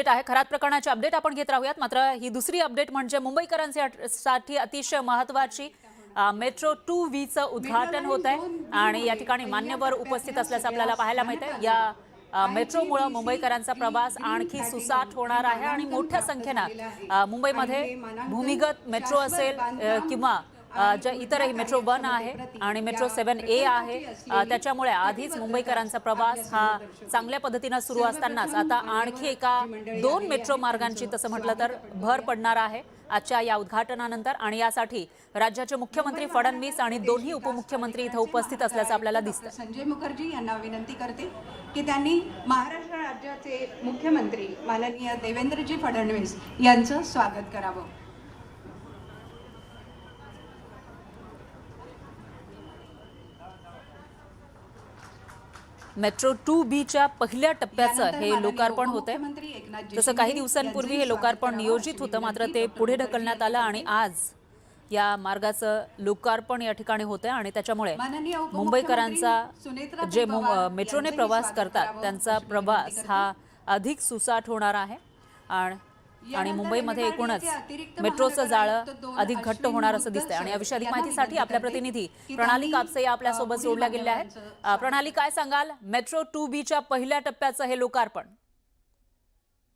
Update आहे, खरात प्रकरणाचे update आपण घेत राहूयात. मात्र ही दुसरी अपडेट म्हणजे मुंबईकरांसाठी अतिशय महत्त्वाची मेट्रो 2B चं उद्घाटन होत आहे आणि या ठिकाणी मान्यवर उपस्थित असल्याचं आपल्याला पाहायला मिळतंय। या मेट्रोमुळे मुंबईकरांचा प्रवास आणखी सुसाट होणार आहे आणि मोठ्या संख्येने मुंबईमध्ये भूमिगत मेट्रो असेल किंवा ज्या इतरही मेट्रो 1 आहे आणि मेट्रो 7A आहे, त्याच्यामुळे आधीच मुंबईकरांचा प्रवास हा चांगल्या पद्धतीने सुरू असतानाच आता आणखी एका 2 मेट्रो मार्गांची तसं म्हटलं तर भर पडणार आहे आजच्या या उद्घाटनानंतर। आणि यासाठी राज्याचे मुख्यमंत्री फडणवीस आणि दोन्ही उपमुख्यमंत्री इथे उपस्थित असल्याचं आपल्याला दिसतं। संजय मुखर्जी यांना विनंती करते की त्यांनी महाराष्ट्र राज्याचे मुख्यमंत्री माननीय देवेंद्रजी फडणवीस यांचं स्वागत करावं। मेट्रो 2B पहिल्या टप्प्याचं हे लोकार्पण होते। जसं काही दिवसांपूर्वी हे लोकार्पण नियोजित होतं, मात्र ते पुढे ढकलण्यात आलं आणि आज या मार्गाचं लोकार्पण या ठिकाणी होते आणि त्याच्यामुळे मुंबईकरांचा जे मेट्रोने प्रवास करतात त्यांचा प्रवास हा अधिक सुसाट होणार आहे आणि मुंबईमध्ये एकूणच मेट्रोचं जाळं अधिक घट्ट होणार असं दिसतंय। आणि याविषयी अधिक माहितीसाठी आपल्या प्रतिनिधी प्रणाली कापसे आपल्या सोबत जोडल्या गेल्या आहेत। प्रणाली, काय सांगाल मेट्रो 2B पहिल्या टप्प्याचं हे लोकार्पण?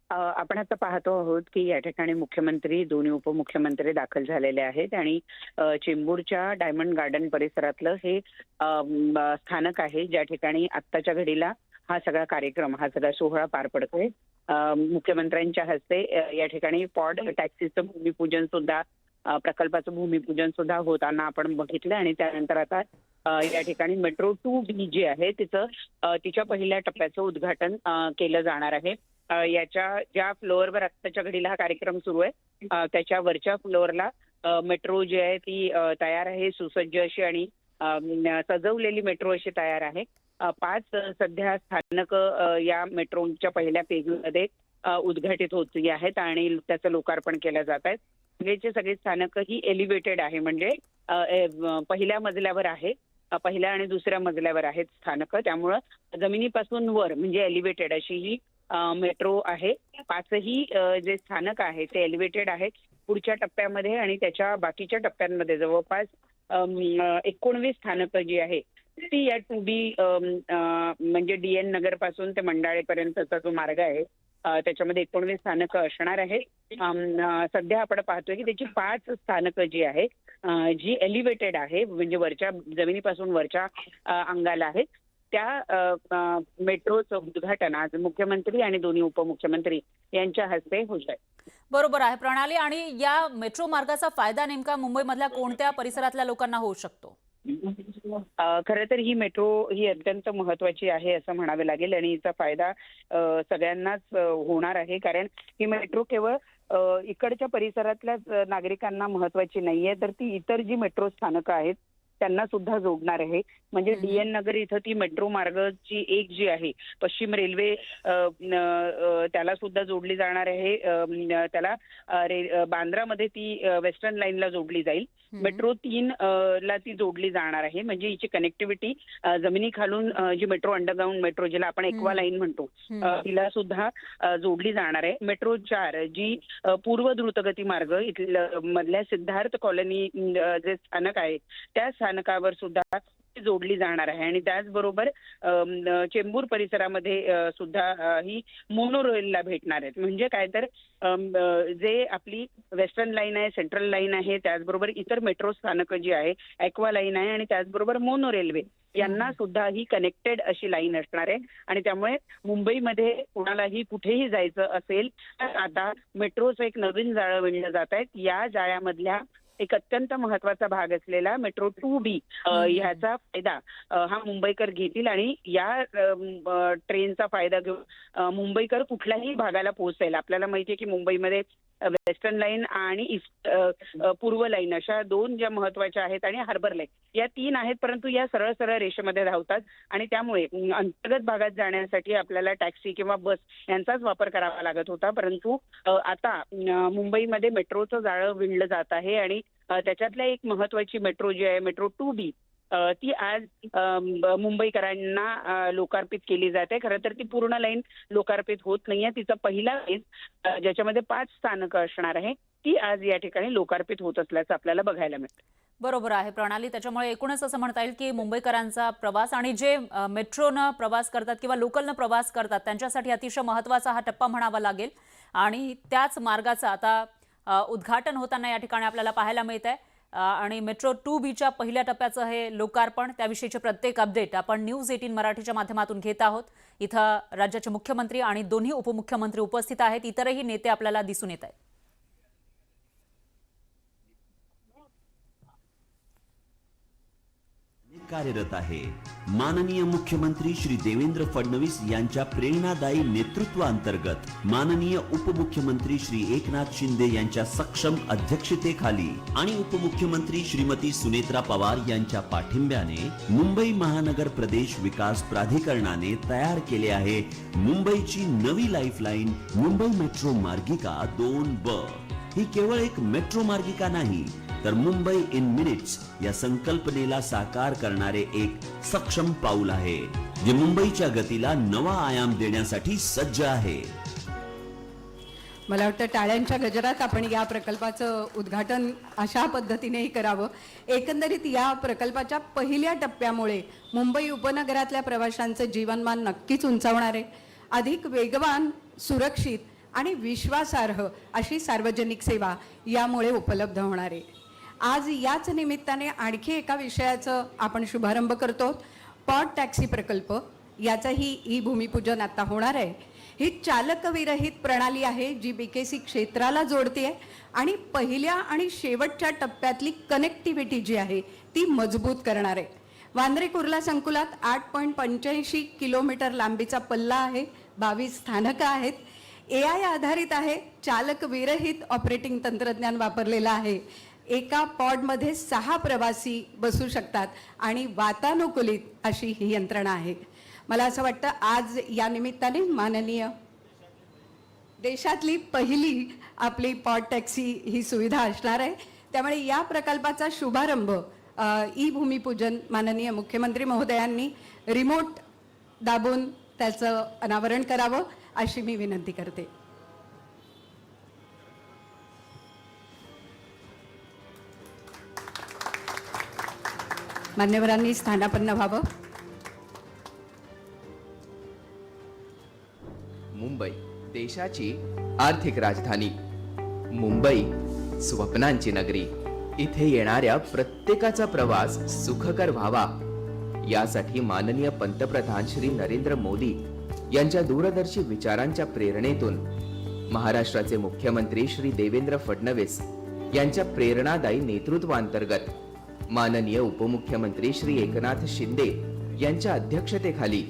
आपण आता पाहतो आहोत की या ठिकाणी मुख्यमंत्री दोन्ही उपमुख्यमंत्री दाखल झालेले आहेत आणि चेंबूरच्या डायमंड गार्डन परिसरातलं हे स्थानक आहे ज्या ठिकाणी आत्ताच्या घडीला हा सगळा कार्यक्रम, हा सगळा सोहळा पार पडतोय। मुख्यमंत्र्यांच्या हस्ते या ठिकाणी पॉड टॅक्सीचं भूमिपूजन सुद्धा, प्रकल्पाचं भूमिपूजन सुद्धा होताना आपण बघितलं आणि त्यानंतर आता या ठिकाणी मेट्रो 2B जी आहे तिच्या पहिल्या टप्प्याचं उद्घाटन केलं जाणार आहे। याच्या ज्या फ्लोअरवर आत्ताच्या घडीला हा कार्यक्रम सुरू आहे त्याच्या वरच्या फ्लोअरला मेट्रो जी आहे ती तयार आहे, सुसज्ज अशी आणि सजवलेली मेट्रो अशी तयार आहे। 5 सध्या स्थानक या मेट्रोच्या पहिल्या फेजमध्ये उद्घाटित होती आहेत आणि त्याचं लोकार्पण केलं जात आहे। सगळेचे सगळे स्थानक ही एलिव्हेटेड आहे, म्हणजे पहिल्या मजल्यावर आहे, पहिल्या आणि दुसऱ्या मजल्यावर आहेत स्थानक, त्यामुळं जमिनीपासून वर म्हणजे एलिव्हेटेड अशी ही मेट्रो आहे। 5ही जे स्थानक आहे ते एलिव्हेटेड आहेत। पुढच्या टप्प्यामध्ये आणि त्याच्या बाकीच्या टप्प्यांमध्ये जवळपास 19 स्थानक जी आहे ती या 2B म्हणजे DN नगर पासून ते मंडाळेपर्यंतचा जो मार्ग आहे त्याच्यामध्ये 19 स्थानक असणार आहेत। सध्या आपण पाहतोय की त्याची 5 स्थानक जी आहे जी एलिव्हेटेड आहे, म्हणजे वरच्या जमिनीपासून वरच्या अंगाला आहे। त्या मेट्रोचं उद्घाटन आज मुख्यमंत्री आणि दोन्ही उपमुख्यमंत्री यांच्या हस्ते होत आहे। बरोबर आहे प्रणाली, आणि या मेट्रो मार्गाचा फायदा नेमका मुंबईमधल्या कोणत्या परिसरातल्या लोकांना होऊ शकतो? खरं तर ही मेट्रो ही अत्यंत महत्वाची आहे असं म्हणावे लागेल आणि हिचा फायदा सगळ्यांनाच होणार आहे, कारण ही मेट्रो केवळ इकडच्या परिसरातल्या नागरिकांना महत्वाची नाहीये, तर ती इतर जी मेट्रो स्थानकं आहेत त्यांना सुद्धा जोडणार आहे। म्हणजे DN नगर इथं ती मेट्रो मार्गाची एक जी आहे पश्चिम रेल्वे त्याला सुद्धा जोडली जाणार आहे। त्याला बांद्रामध्ये ती वेस्टर्न लाईनला जोडली जाईल। मेट्रो 3 ला ती जोडली जाणार आहे, म्हणजे हिची कनेक्टिव्हिटी जमिनी खालून जी मेट्रो अंडरग्राऊंड मेट्रो जिला आपण एक्वा लाईन म्हणतो तिला सुद्धा जोडली जाणार आहे। मेट्रो 4 जी पूर्व द्रुतगती मार्ग इथल्या मधल्या सिद्धार्थ कॉलनी जे स्थानक आहे त्या स्थानकावर सुद्धा जोडली जाणार आहे आणि त्याचबरोबर चेंबूर परिसरामध्ये सुद्धा ही मोनो रेलला भेटणार आहेत। म्हणजे काय तर जे आपली वेस्टर्न लाईन आहे, सेंट्रल लाईन आहे, त्याचबरोबर इतर मेट्रो स्थानकं जी आहे, एक्वा लाईन आहे आणि त्याचबरोबर मोनो रेल्वे यांना सुद्धा ही कनेक्टेड अशी लाईन असणार आहे। आणि त्यामुळे मुंबईमध्ये कोणालाही कुठेही जायचं असेल तर आता मेट्रोचं एक नवीन जाळं विणलं जात आहे। या जाळ्यामधल्या एक अत्यंत महत्वाचा भाग असलेला मेट्रो 2B ह्याचा फायदा हा मुंबईकर घेतील आणि या ट्रेनचा फायदा घेऊन मुंबईकर कुठल्याही भागाला पोहोचेल। आपल्याला माहिती आहे की मुंबईमध्ये वेस्टर्न लाईन आणि पूर्व लाईन अशा 2 ज्या महत्वाच्या आहेत आणि हार्बर लाईन या 3 आहेत, परंतु या सरळ सरळ रेषेमध्ये धावतात आणि त्यामुळे अंतर्गत भागात जाण्यासाठी आपल्याला टॅक्सी किंवा बस यांचाच वापर करावा लागत होता। परंतु आता मुंबईमध्ये मेट्रोचं जाळं विणलं जात आहे आणि त्याच्यातल्या एक महत्वाची मेट्रो जी आहे मेट्रो 2B ती आज मुंबईकरांना लोकार्पित केली जाते. खरं तर ती पूर्ण लाईन लोकार्पित होत नाहीये. तिचा पहिला फेज ज्याच्यामध्ये 5 स्थानकं असणार आहे ती आज या ठिकाणी लोकार्पित होत असल्याचं आपल्याला बघायला मिळतं. बरोबर आहे प्रणाली. त्याच्यामुळे एकूणच असं म्हणता येईल की मुंबईकरांचा प्रवास आणि जे मेट्रोनं प्रवास करतात किंवा लोकलनं प्रवास करतात त्यांच्यासाठी अतिशय महत्त्वाचा हा टप्पा म्हणावा लागेल. आणि त्याच मार्गाचं आता उद्घाटन होताना या ठिकाणी आपल्याला पाहायला मिळत आहे. आणि मेट्रो 2B पहिल्या टप्प्याचं हे लोकार्पण, त्याविषयीचे प्रत्येक अपडेट आपण न्यूज 18 मराठीच्या माध्यमातून घेत आहोत. इथं राज्याचे मुख्यमंत्री आणि दोन्ही उपमुख्यमंत्री उपस्थित आहेत. इतरही नेते आपल्याला दिसून येत आहेत. कार्यरत आहे. माननीय मुख्यमंत्री श्री देवेंद्र फडणवीस यांच्या प्रेरणादायी नेतृत्वाअंतर्गत माननीय उपमुख्यमंत्री श्री एकनाथ शिंदे यांच्या सक्षम अध्यक्षतेखाली आणि उपमुख्यमंत्री श्रीमती सुनेत्रा पवार यांच्या पाठिंब्याने मुंबई महानगर प्रदेश विकास प्राधिकरणाने तयार केले आहे मुंबईची नवी लाईफलाईन मुंबई मेट्रो मार्गिका 2B. ही केवळ एक मेट्रो मार्गिका नाही तर मुंबई इन मिनिट्स या संकल्पनेला साकार करणारे एक सक्षम पाऊल आहे जे मुंबईच्या गतीला नवा आयाम देण्यासाठी सज्ज आहे. मला वाटतं टाळ्यांच्या गजरात आपण या प्रकल्पाचं उद्घाटन अशा पद्धतीनेही करावं. एकंदरीत या प्रकल्पाच्या पहिल्या टप्प्यामुळे मुंबई उपनगरातल्या प्रवाशांचं जीवनमान नक्कीच उंचावणार आहे. अधिक वेगवान, सुरक्षित आणि विश्वासार्ह अशी सार्वजनिक सेवा यामुळे उपलब्ध होणार आहे. आज याच निमित्ताने आणखी एका विषयाचं आपण शुभारंभ करतो. पॉड टॅक्सी प्रकल्प याचंही ई भूमिपूजन आता होणार आहे. ही चालकविरहित प्रणाली आहे जी BKC क्षेत्राला जोडते आणि पहिल्या आणि शेवटच्या टप्प्यातली कनेक्टिव्हिटी जी आहे ती मजबूत करणार आहे. वांद्रे कुर्ला संकुलात 8.85 किलोमीटर लांबीचा पल्ला आहे. 22 स्थानकं आहेत. AI आधारित आहे. चालक विरहित ऑपरेटिंग तंत्रज्ञान वापरलेलं आहे. एका पॉडमध्ये 6 प्रवासी बसू शकतात आणि वातानुकूलित अशी ही यंत्रणा आहे. मला असं वाटतं आज या निमित्ताने माननीय देशातली पहिली आपली पॉड टॅक्सी ही सुविधा असणार आहे. त्यामुळे या प्रकल्पाचा शुभारंभ ई भूमिपूजन माननीय मुख्यमंत्री महोदयांनी रिमोट दाबून त्याचं अनावरण करावं अशी मी विनंती करते. मान्यवरांनी स्थानापन्न व्हावं. मुंबई देशाची आर्थिक राजधानी, मुंबई स्वप्नांची नगरी. इथे येणाऱ्या प्रत्येकाचा प्रवास सुखकर व्हावा यासाठी माननीय पंतप्रधान श्री नरेंद्र मोदी यांच्या दूरदर्शी विचारांच्या प्रेरणेतून महाराष्ट्राचे मुख्यमंत्री श्री देवेंद्र फडणवीस यांच्या प्रेरणादायी नेतृत्वाअंतर्गत माननीय उपमुख्यमंत्री श्री एकनाथ शिंदे यांच्या अध्यक्षतेखाली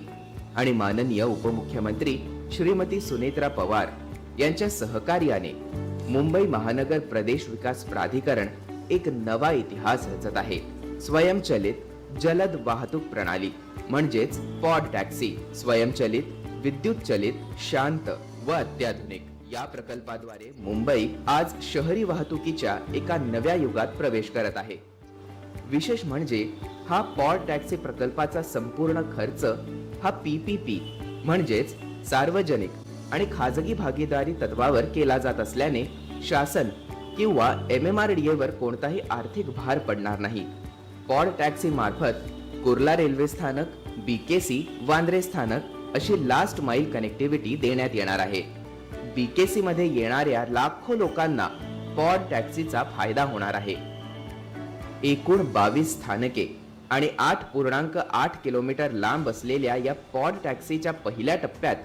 आणि माननीय उपमुख्यमंत्री श्रीमती सुनेत्रा पवार यांच्या सहकार्याने मुंबई महानगर प्रदेश विकास प्राधिकरण एक नवा इतिहास रचत आहे. स्वयंचलित जलद वाहतूक प्रणाली म्हणजेच पॉड टॅक्सी, स्वयंचलित, विद्युत चलित, शांत व अत्याधुनिक या प्रकल्पाद्वारे मुंबई आज शहरी वाहतुकीच्या एका नव्या युगात प्रवेश करत आहे. विशेष म्हणजे हा पॉड टॅक्सी प्रकल्पाचा संपूर्ण खर्च हा PPP म्हणजेच सार्वजनिक आणि खाजगी भागीदारी तत्वावर केला जात असल्याने शासन किंवा MMRDA वर कोणताही आर्थिक भार पडणार नाही. पॉड टॅक्सी मार्फत कुर्ला रेल्वे स्थानक, BKC, वांद्रे स्थानक अशी लास्ट माईल कनेक्टिव्हिटी देण्यात येणार आहे. BKC मध्ये येणाऱ्या लाखो लोकांना पॉड टॅक्सीचा फायदा होणार आहे. एकूण 22 स्थानके आणि 8.8 किलोमीटर लांब असलेल्या या पॉड टॅक्सीच्या पहिल्या टप्प्यात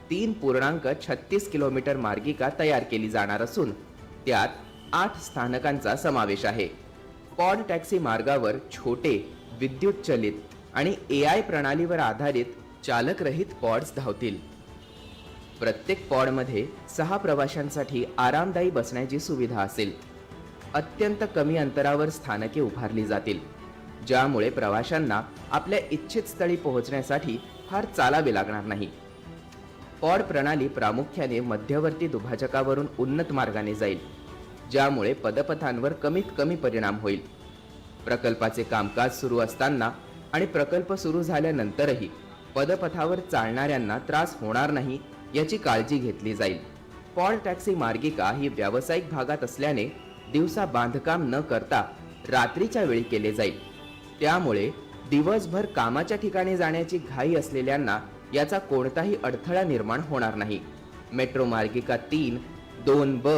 3.36 किलोमीटर मार्गिका तयार केली जाणार असून त्यात 8 स्थानकांचा समावेश आहे. पॉड टॅक्सी मार्गावर छोटे, विद्युत चलित आणि AI प्रणालीवर आधारित चालकरहित पॉड्स धावतील. प्रत्येक पॉडमध्ये 6 प्रवाशांसाठी आरामदायी बसण्याची सुविधा असेल. अत्यंत कमी अंतरावर स्थानके उभारली जातील ज्यामुळे प्रवाशांना आपल्या इच्छित स्थळी पोहोचण्यासाठी फार चालावे लागणार नाही. पॉड प्रणाली प्रामुख्याने मध्यवर्ती दुभाजकावरून उन्नत मार्गाने जाईल ज्यामुळे पदपथांवर कमीत कमी परिणाम होईल. प्रकल्पाचे कामकाज सुरू असताना आणि प्रकल्प सुरू झाल्यानंतरही पदपथावर चालणाऱ्यांना त्रास होणार नाही याची काळजी घेतली जाईल. पॉड टॅक्सी मार्गिका ही व्यावसायिक भागात असल्याने दिवसा बांधकाम न करता रात्रीच्या वेळी केले जाईल. त्यामुळे दिवसभर कामाच्या ठिकाणी जाण्याची घाई असलेल्यांना याचा कोणताही अडथळा निर्माण होणार नाही. मेट्रो मार्गिका 3, 2B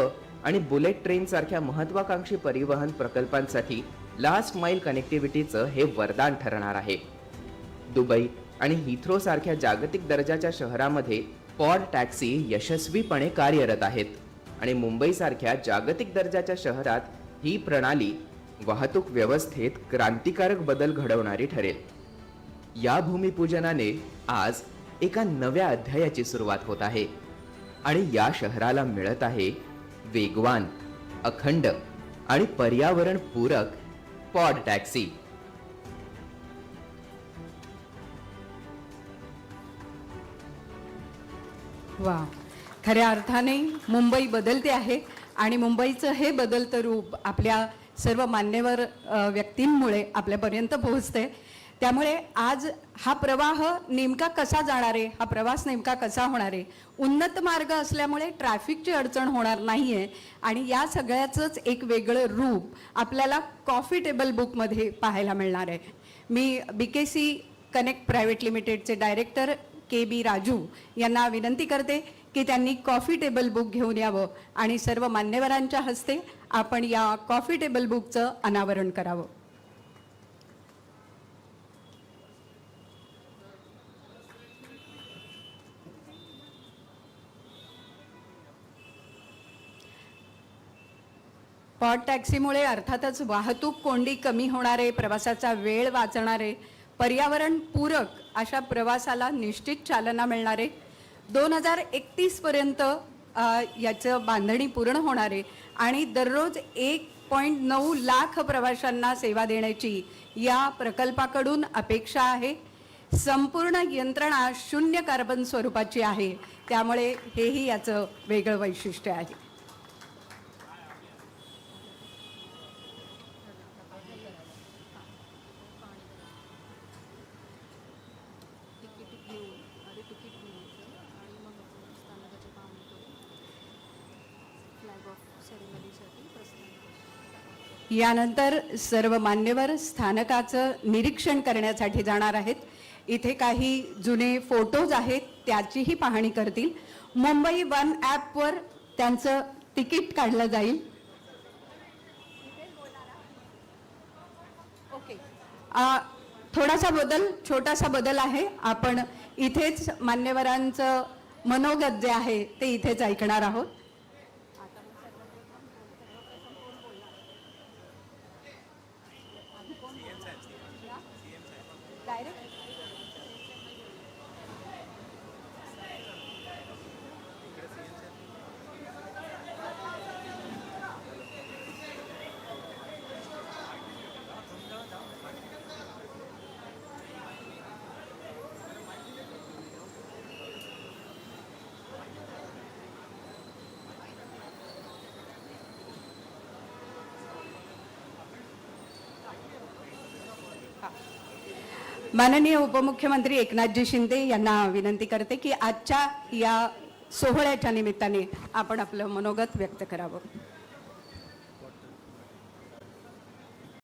आणि बुलेट ट्रेन सारख्या महत्वाकांक्षी परिवहन प्रकल्पांसाठी लास्ट माइल कनेक्टिव्हिटीचं हे वरदान ठरणार आहे. दुबई आणि हिथ्रो सारख्या जागतिक दर्जाच्या शहरामध्ये पॉड टॅक्सी यशस्वीपणे कार्यरत आहेत आणि मुंबईसारख्या जागतिक दर्जाच्या शहरात ही प्रणाली वाहतूक व्यवस्थेत क्रांतिकारक बदल घडवणारी ठरेल. या भूमिपूजनाने आज एका नव्या अध्यायाची सुरुवात होत आहे आणि या शहराला मिळत आहे वेगवान, अखंड आणि पर्यावरण पूरक पॉड टॅक्सी. वा, खऱ्या अर्थाने मुंबई बदलते आहे आणि मुंबईचं हे बदलतं रूप आपल्या सर्व मान्यवर व्यक्तींमुळे आपल्यापर्यंत पोहोचते. त्यामुळे आज हा प्रवाह नेमका कसा जाणार आहे, हा प्रवास नेमका कसा होणार आहे, उन्नत मार्ग असल्यामुळे ट्रॅफिकची अडचण होणार नाही आहे आणि या सगळ्याचंच एक वेगळं रूप आपल्याला कॉफी टेबल बुकमध्ये पाहायला मिळणार आहे. मी BKC कनेक्ट प्रायव्हेट लिमिटेडचे डायरेक्टर KB राजू यांना विनंती करते की त्यांनी कॉफी टेबल बुक घेऊन यावं आणि सर्व मान्यवरांच्या हस्ते आपण या कॉफी टेबल बुकचं अनावरण करावं. पॉड टॅक्सीमुळे अर्थातच वाहतूक कोंडी कमी होणार आहे, प्रवासाचा वेळ वाचणार आहे, पर्यावरण पूरक अशा प्रवासाला निश्चित चालना मिळणार आहे. 2031 पर्यंत याचं बांधणी पूर्ण होणार आहे आणि दररोज 1.9 लाख प्रवाशांना सेवा देण्याची या प्रकल्पाकडून अपेक्षा आहे. संपूर्ण यंत्रणा शून्य कार्बन स्वरूपाची आहे, त्यामुळे हेही याचं वेगळं वैशिष्ट्य आहे. यानंतर सर्व मान्यवर स्थानकाचं निरीक्षण करण्यासाठी जाणार आहेत. इथे काही जुने फोटोज आहेत, त्याचीही पाहणी करतील. मुंबई वन ॲपवर त्यांचं तिकीट काढलं जाईल. थोडासा बदल, छोटासा बदल आहे. आपण इथेच मान्यवरांचं मनोगत जे आहे ते इथेच ऐकणार आहोत. माननीय उपमुख्यमंत्री एकनाथजी शिंदे यांना विनंती करते की आजच्या या सोहळ्याच्या निमित्ताने आपण आपलं मनोगत व्यक्त करावं.